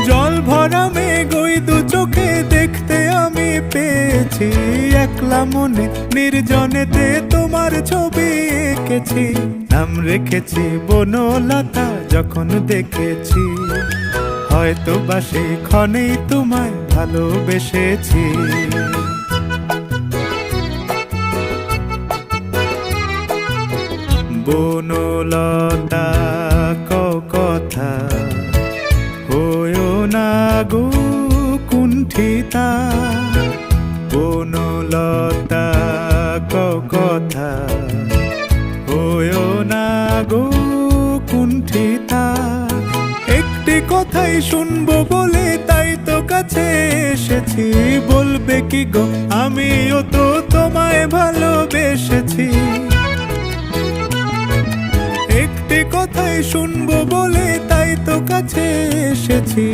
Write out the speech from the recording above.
জল ভরা মেঘ ওই দু চোখে দেখতে আমি পেয়েছি, একলা মনে নির্জনেতে তোমার ছবি এঁকেছি। নাম রেখেছি বনলতা যখন দেখেছি, হয়তো বা সেই ক্ষণেই তোমায় ভালোবেসেছি। বনলতা কথা হয়ো না গো কুণ্ঠিতা, বনলতা কথা হয়ো না গো কুণ্ঠিতা। একটি কথাই শুনবো বলে তাই তো কাছে এসেছি, বলবে কি গো আমিও তো তোমায় ভালোবেসেছি। একটি কথাই শুনবো বলে তাই তো কাছে এসেছি।